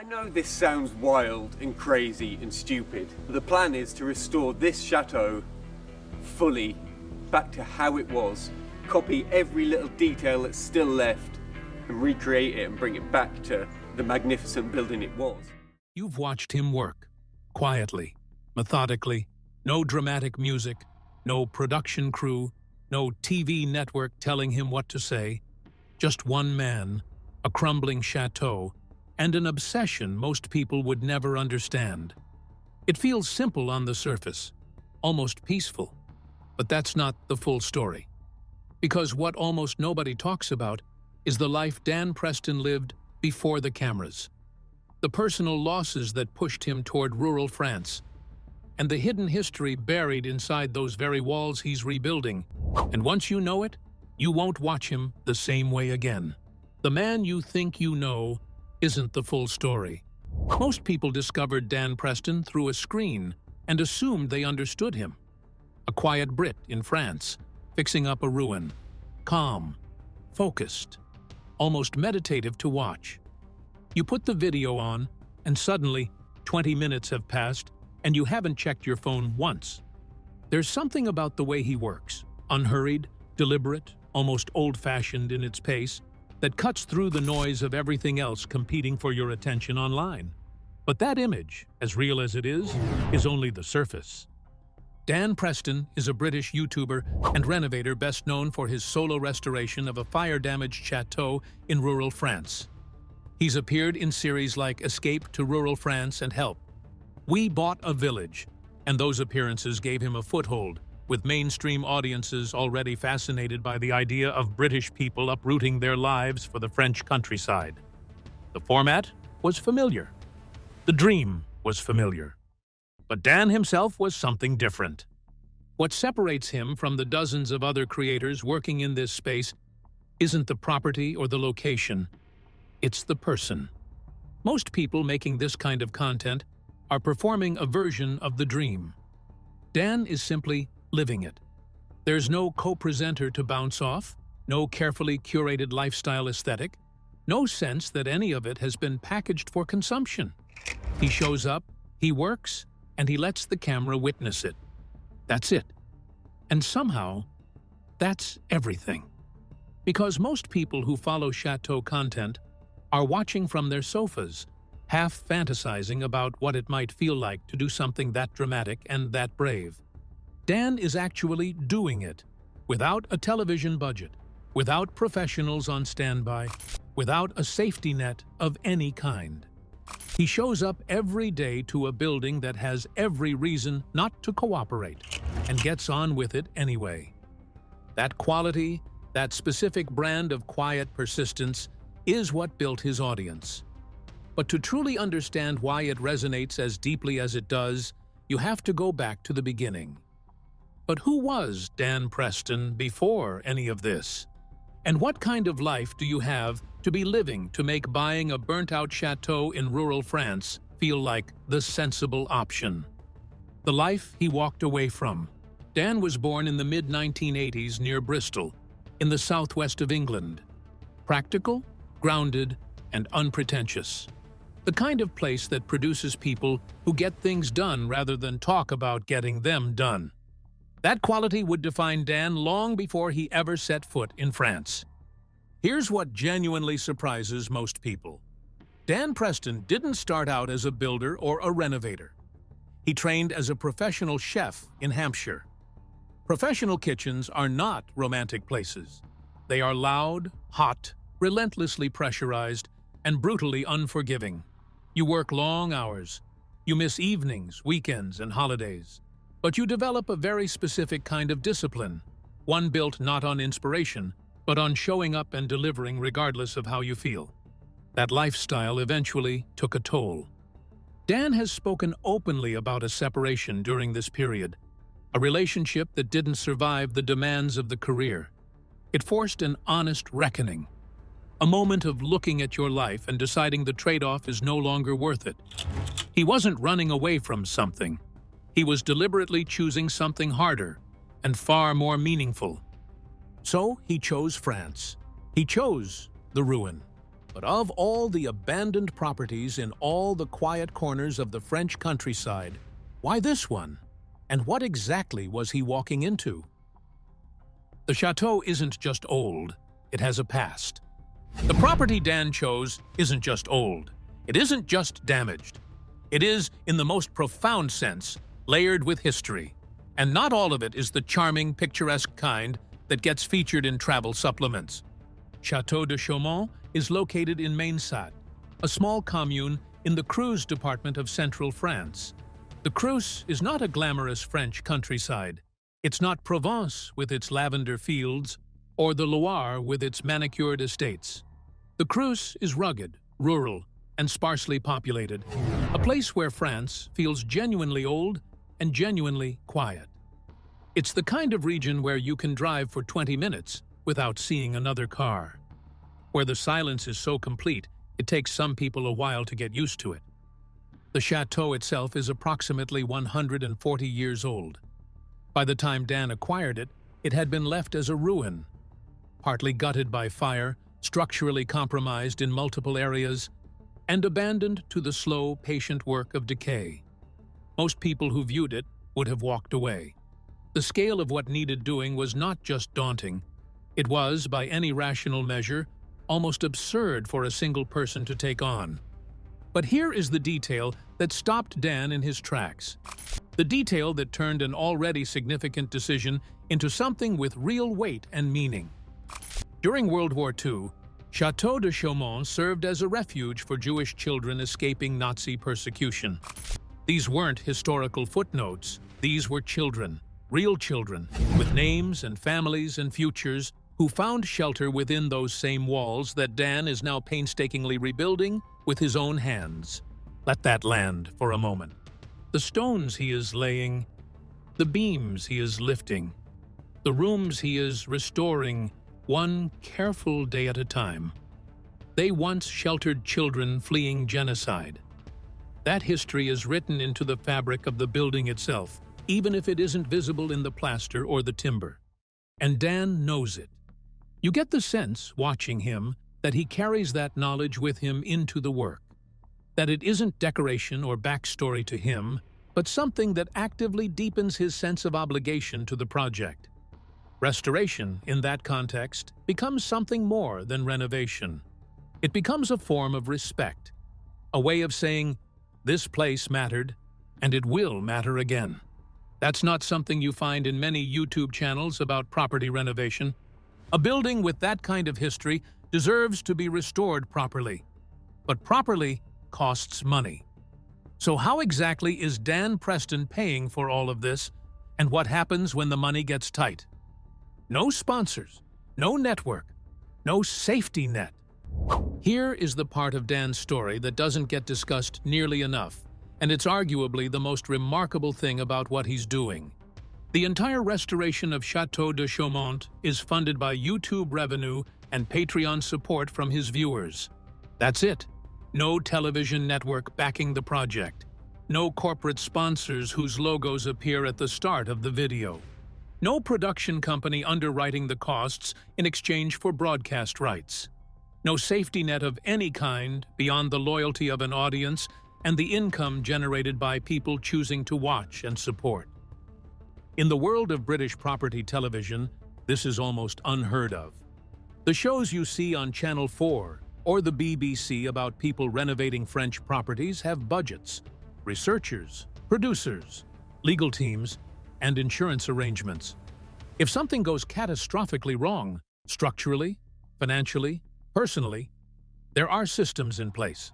I know this sounds wild and crazy and stupid, but the plan is to restore this chateau fully back to how it was, copy every little detail that's still left, and recreate it and bring it back to the magnificent building it was. You've watched him work, quietly, methodically, no dramatic music, no production crew, no TV network telling him what to say, just one man, a crumbling chateau, and an obsession most people would never understand. It feels simple on the surface, almost peaceful, but that's not the full story. Because what almost nobody talks about is the life Dan Preston lived before the cameras, the personal losses that pushed him toward rural France, and the hidden history buried inside those very walls he's rebuilding. And once you know it, you won't watch him the same way again. The man you think you know isn't the full story. Most people discovered Dan Preston through a screen and assumed they understood him. A quiet Brit in France, fixing up a ruin. Calm, focused, almost meditative to watch. You put the video on, and suddenly 20 minutes have passed, and you haven't checked your phone once. There's something about the way he works, unhurried, deliberate, almost old-fashioned in its pace, that cuts through the noise of everything else competing for your attention online. But that image, as real as it is only the surface. Dan Preston is a British YouTuber and renovator best known for his solo restoration of a fire-damaged chateau in rural France. He's appeared in series like Escape to Rural France and Help. We Bought a Village, and those appearances gave him a foothold, with mainstream audiences already fascinated by the idea of British people uprooting their lives for the French countryside. The format was familiar. The dream was familiar. But Dan himself was something different. What separates him from the dozens of other creators working in this space isn't the property or the location, it's the person. Most people making this kind of content are performing a version of the dream. Dan is simply living it. There's no co-presenter to bounce off, no carefully curated lifestyle aesthetic, no sense that any of it has been packaged for consumption. He shows up, he works, and he lets the camera witness it. That's it. And somehow, that's everything. Because most people who follow chateau content are watching from their sofas, half fantasizing about what it might feel like to do something that dramatic and that brave. Dan is actually doing it, without a television budget, without professionals on standby, without a safety net of any kind. He shows up every day to a building that has every reason not to cooperate, and gets on with it anyway. That quality, that specific brand of quiet persistence, is what built his audience. But to truly understand why it resonates as deeply as it does, you have to go back to the beginning. But who was Dan Preston before any of this? And what kind of life do you have to be living to make buying a burnt-out chateau in rural France feel like the sensible option? The life he walked away from. Dan was born in the mid-1980s near Bristol, in the southwest of England. Practical, grounded, and unpretentious. The kind of place that produces people who get things done rather than talk about getting them done. That quality would define Dan long before he ever set foot in France. Here's what genuinely surprises most people. Dan Preston didn't start out as a builder or a renovator. He trained as a professional chef in Hampshire. Professional kitchens are not romantic places. They are loud, hot, relentlessly pressurized, and brutally unforgiving. You work long hours. You miss evenings, weekends, and holidays. But you develop a very specific kind of discipline, one built not on inspiration, but on showing up and delivering regardless of how you feel. That lifestyle eventually took a toll. Dan has spoken openly about a separation during this period, a relationship that didn't survive the demands of the career. It forced an honest reckoning, a moment of looking at your life and deciding the trade-off is no longer worth it. He wasn't running away from something. He was deliberately choosing something harder and far more meaningful. So he chose France. He chose the ruin. But of all the abandoned properties in all the quiet corners of the French countryside, why this one? And what exactly was he walking into? The chateau isn't just old, it has a past. The property Dan chose isn't just old, it isn't just damaged. It is, in the most profound sense, layered with history. And not all of it is the charming, picturesque kind that gets featured in travel supplements. Château de Chaumont is located in Mainsat, a small commune in the Creuse department of central France. The Creuse is not a glamorous French countryside. It's not Provence with its lavender fields, or the Loire with its manicured estates. The Creuse is rugged, rural, and sparsely populated, a place where France feels genuinely old and genuinely quiet. It's the kind of region where you can drive for 20 minutes without seeing another car, where the silence is so complete it takes some people a while to get used to it. The chateau itself is approximately 140 years old. By the time Dan acquired it, it had been left as a ruin, partly gutted by fire, structurally compromised in multiple areas, and abandoned to the slow, patient work of decay. Most people who viewed it would have walked away. The scale of what needed doing was not just daunting. It was, by any rational measure, almost absurd for a single person to take on. But here is the detail that stopped Dan in his tracks. The detail that turned an already significant decision into something with real weight and meaning. During World War II, Château de Chaumont served as a refuge for Jewish children escaping Nazi persecution. These weren't historical footnotes. These were children, real children, with names and families and futures, who found shelter within those same walls that Dan is now painstakingly rebuilding with his own hands. Let that land for a moment. The stones he is laying, the beams he is lifting, the rooms he is restoring, one careful day at a time. They once sheltered children fleeing genocide. That history is written into the fabric of the building itself, even if it isn't visible in the plaster or the timber. And Dan knows it. You get the sense, watching him, that he carries that knowledge with him into the work. That it isn't decoration or backstory to him, but something that actively deepens his sense of obligation to the project. Restoration, in that context, becomes something more than renovation. It becomes a form of respect, a way of saying, this place mattered, and it will matter again. That's not something you find in many YouTube channels about property renovation. A building with that kind of history deserves to be restored properly. But properly costs money. So how exactly is Dan Preston paying for all of this, and what happens when the money gets tight? No sponsors, no network, no safety net. Here is the part of Dan's story that doesn't get discussed nearly enough, and it's arguably the most remarkable thing about what he's doing. The entire restoration of Château de Chaumont is funded by YouTube revenue and Patreon support from his viewers. That's it. No television network backing the project. No corporate sponsors whose logos appear at the start of the video. No production company underwriting the costs in exchange for broadcast rights. No safety net of any kind beyond the loyalty of an audience and the income generated by people choosing to watch and support. In the world of British property television, this is almost unheard of. The shows you see on Channel 4 or the BBC about people renovating French properties have budgets, researchers, producers, legal teams, and insurance arrangements. If something goes catastrophically wrong, structurally, financially, personally, there are systems in place.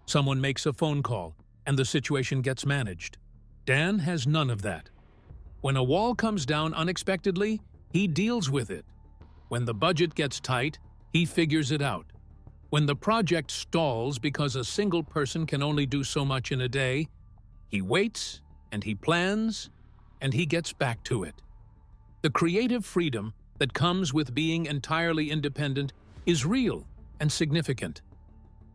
Someone makes a phone call, and the situation gets managed. Dan has none of that. When a wall comes down unexpectedly, he deals with it. When the budget gets tight, he figures it out. When the project stalls because a single person can only do so much in a day, he waits, and he plans, and he gets back to it. The creative freedom that comes with being entirely independent is real and significant.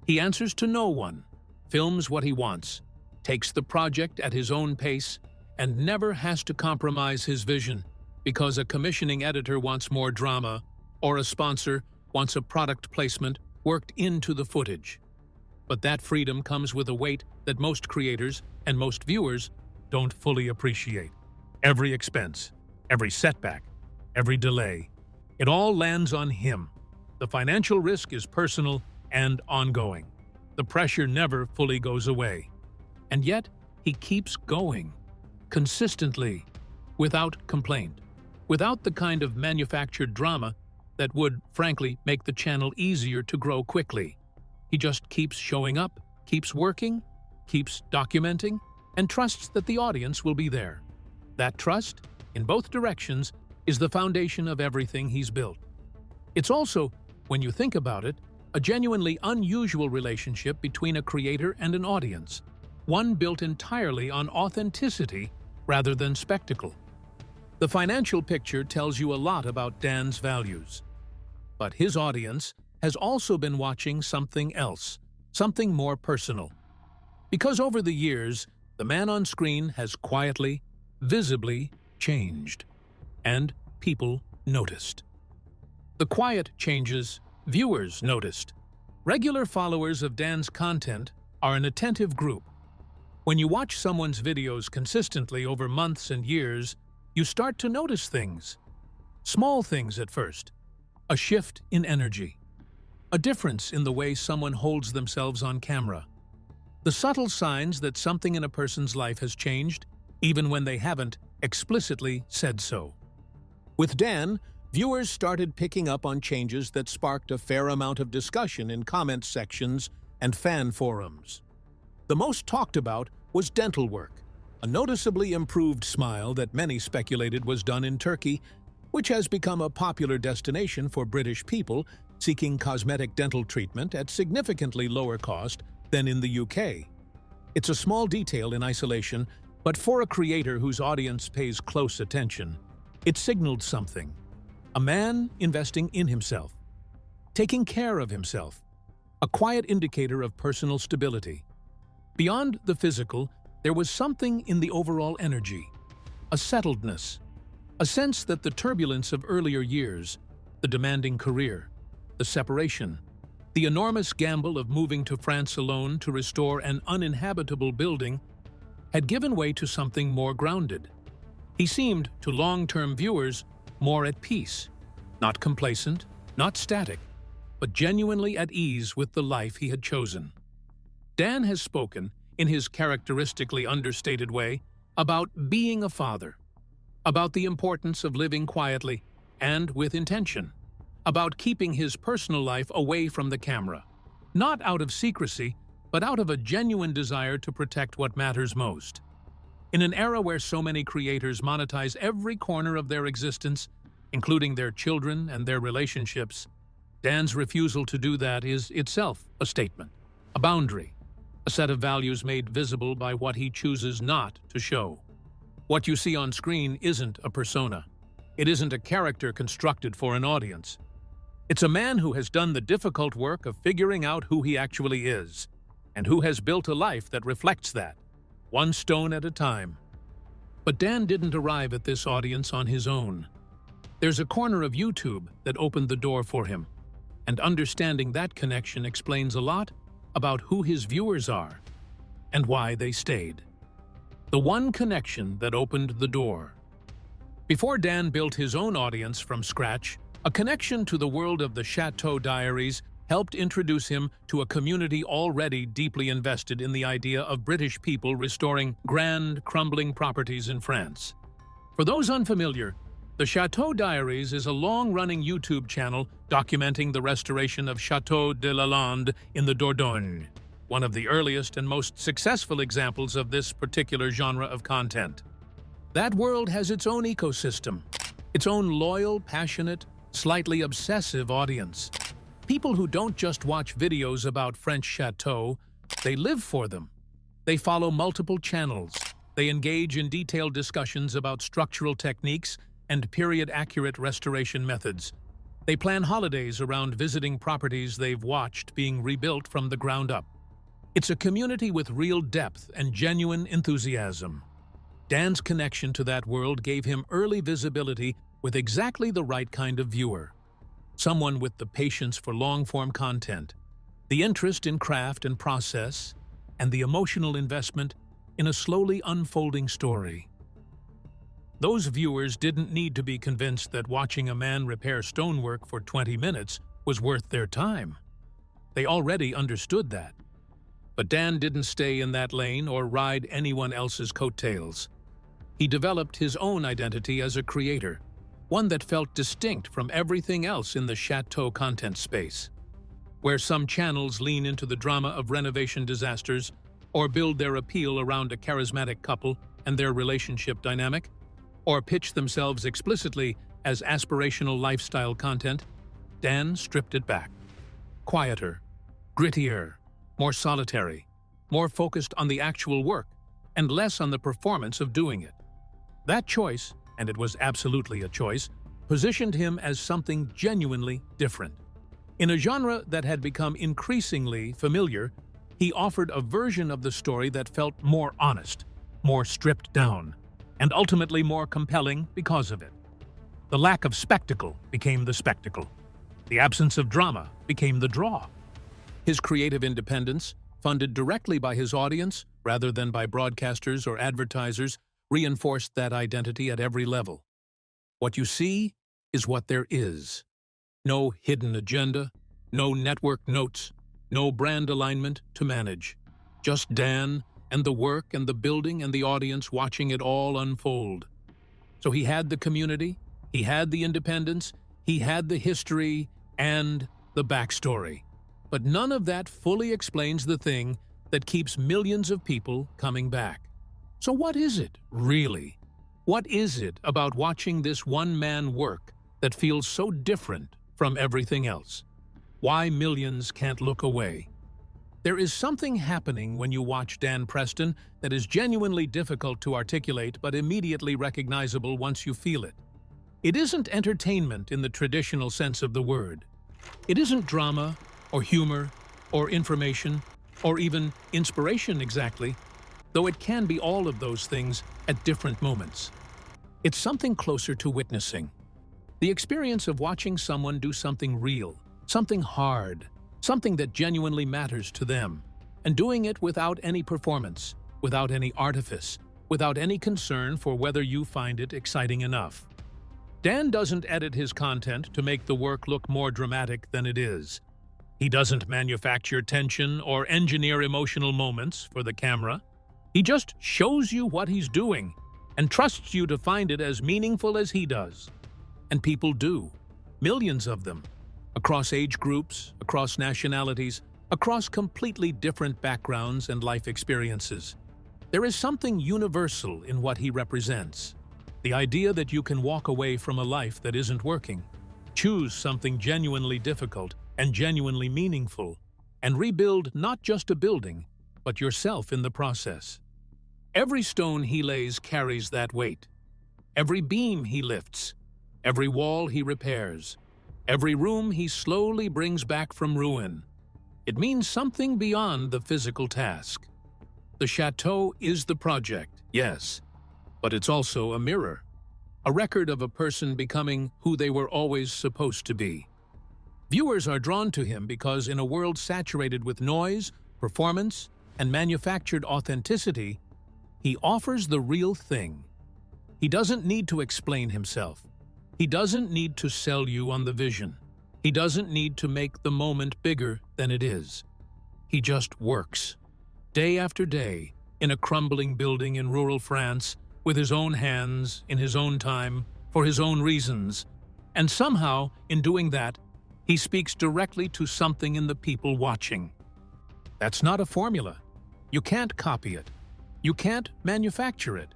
He answers to no one, films what he wants, takes the project at his own pace, and never has to compromise his vision because a commissioning editor wants more drama or a sponsor wants a product placement worked into the footage. But that freedom comes with a weight that most creators and most viewers don't fully appreciate. Every expense, every setback, every delay, it all lands on him. The financial risk is personal and ongoing. The pressure never fully goes away. And yet, he keeps going, consistently, without complaint, without the kind of manufactured drama that would, frankly, make the channel easier to grow quickly. He just keeps showing up, keeps working, keeps documenting, and trusts that the audience will be there. That trust, in both directions, is the foundation of everything he's built. It's also, when you think about it, a genuinely unusual relationship between a creator and an audience, one built entirely on authenticity rather than spectacle. The financial picture tells you a lot about Dan's values. But his audience has also been watching something else, something more personal. Because over the years, the man on screen has quietly, visibly changed. And people noticed. The quiet changes viewers noticed. Regular followers of Dan's content are an attentive group. When you watch someone's videos consistently over months and years, you start to notice things. Small things at first. A shift in energy. A difference in the way someone holds themselves on camera. The subtle signs that something in a person's life has changed, even when they haven't explicitly said so. With Dan, viewers started picking up on changes that sparked a fair amount of discussion in comment sections and fan forums. The most talked about was dental work, a noticeably improved smile that many speculated was done in Turkey, which has become a popular destination for British people seeking cosmetic dental treatment at significantly lower cost than in the UK. It's a small detail in isolation, but for a creator whose audience pays close attention, it signaled something. A man investing in himself, taking care of himself, a quiet indicator of personal stability. Beyond the physical, there was something in the overall energy, a settledness, a sense that the turbulence of earlier years, the demanding career, the separation, the enormous gamble of moving to France alone to restore an uninhabitable building, had given way to something more grounded. He seemed, to long-term viewers, more at peace, not complacent, not static, but genuinely at ease with the life he had chosen. Dan has spoken, in his characteristically understated way, about being a father, about the importance of living quietly and with intention, about keeping his personal life away from the camera, not out of secrecy, but out of a genuine desire to protect what matters most. In an era where so many creators monetize every corner of their existence, including their children and their relationships, Dan's refusal to do that is itself a statement, a boundary, a set of values made visible by what he chooses not to show. What you see on screen isn't a persona. It isn't a character constructed for an audience. It's a man who has done the difficult work of figuring out who he actually is, and who has built a life that reflects that, one stone at a time. But Dan didn't arrive at this audience on his own. There's a corner of YouTube that opened the door for him, and understanding that connection explains a lot about who his viewers are and why they stayed. The one connection that opened the door. Before Dan built his own audience from scratch, a connection to the world of the Château Diaries helped introduce him to a community already deeply invested in the idea of British people restoring grand, crumbling properties in France. For those unfamiliar, the Château Diaries is a long-running YouTube channel documenting the restoration of Château de Lalande in the Dordogne, one of the earliest and most successful examples of this particular genre of content. That world has its own ecosystem, its own loyal, passionate, slightly obsessive audience. People who don't just watch videos about French chateaux, they live for them. They follow multiple channels. They engage in detailed discussions about structural techniques and period-accurate restoration methods. They plan holidays around visiting properties they've watched being rebuilt from the ground up. It's a community with real depth and genuine enthusiasm. Dan's connection to that world gave him early visibility with exactly the right kind of viewer. someone with the patience for long-form content, the interest in craft and process, and the emotional investment in a slowly unfolding story. Those viewers didn't need to be convinced that watching a man repair stonework for 20 minutes was worth their time. They already understood that. But Dan didn't stay in that lane or ride anyone else's coattails. He developed his own identity as a creator, one that felt distinct from everything else in the château content space. Where some channels lean into the drama of renovation disasters or build their appeal around a charismatic couple and their relationship dynamic, or pitch themselves explicitly as aspirational lifestyle content, Dan stripped it back. Quieter, grittier, more solitary, more focused on the actual work and less on the performance of doing it. That choice, and it was absolutely a choice, positioned him as something genuinely different. In a genre that had become increasingly familiar, he offered a version of the story that felt more honest, more stripped down, and ultimately more compelling because of it. The lack of spectacle became the spectacle. The absence of drama became the draw. His creative independence, funded directly by his audience rather than by broadcasters or advertisers, reinforced that identity at every level. What you see is what there is. No hidden agenda, no network notes, no brand alignment to manage. Just Dan and the work and the building and the audience watching it all unfold. So he had the community, he had the independence, he had the history and the backstory. But none of that fully explains the thing that keeps millions of people coming back. So what is it, really? What is it about watching this one-man work that feels so different from everything else? Why millions can't look away? There is something happening when you watch Dan Preston that is genuinely difficult to articulate but immediately recognizable once you feel it. It isn't entertainment in the traditional sense of the word. It isn't drama or humor or information or even inspiration exactly, though it can be all of those things at different moments. It's something closer to witnessing. The experience of watching someone do something real, something hard, something that genuinely matters to them, and doing it without any performance, without any artifice, without any concern for whether you find it exciting enough. Dan doesn't edit his content to make the work look more dramatic than it is. He doesn't manufacture tension or engineer emotional moments for the camera. He just shows you what he's doing and trusts you to find it as meaningful as he does. And people do. Millions of them. Across age groups, across nationalities, across completely different backgrounds and life experiences. There is something universal in what he represents. The idea that you can walk away from a life that isn't working, choose something genuinely difficult and genuinely meaningful, and rebuild not just a building, but yourself in the process. Every stone he lays carries that weight. Every beam he lifts, every wall he repairs, every room he slowly brings back from ruin. It means something beyond the physical task. The château is the project, yes, but it's also a mirror, a record of a person becoming who they were always supposed to be. Viewers are drawn to him because in a world saturated with noise, performance, and manufactured authenticity, he offers the real thing. He doesn't need to explain himself. He doesn't need to sell you on the vision. He doesn't need to make the moment bigger than it is. He just works, day after day, in a crumbling building in rural France, with his own hands, in his own time, for his own reasons. And somehow, in doing that, he speaks directly to something in the people watching. That's not a formula. You can't copy it. You can't manufacture it.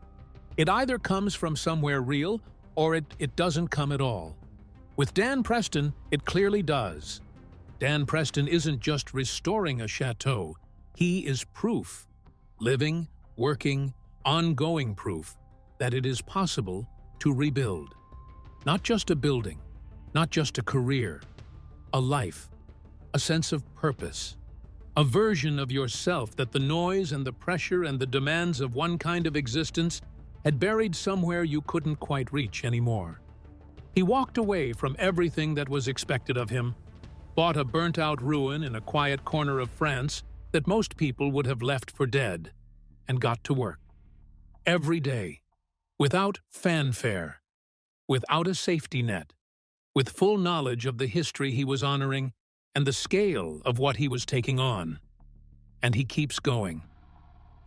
It either comes from somewhere real or it doesn't come at all. With Dan Preston, it clearly does. Dan Preston isn't just restoring a chateau. He is proof, living, working, ongoing proof that it is possible to rebuild. Not just a building, not just a career, a life, a sense of purpose, a version of yourself that the noise and the pressure and the demands of one kind of existence had buried somewhere you couldn't quite reach anymore. He walked away from everything that was expected of him, bought a burnt-out ruin in a quiet corner of France that most people would have left for dead, and got to work. Every day, without fanfare, without a safety net, with full knowledge of the history he was honoring and the scale of what he was taking on. And he keeps going.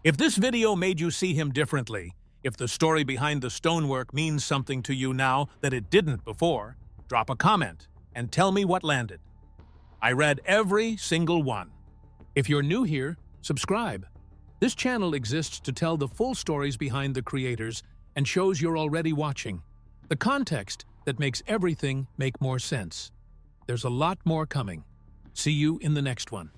If this video made you see him differently, if the story behind the stonework means something to you now that it didn't before, drop a comment and tell me what landed. I read every single one. If you're new here, subscribe. This channel exists to tell the full stories behind the creators and shows you're already watching. The context that makes everything make more sense. There's a lot more coming. See you in the next one.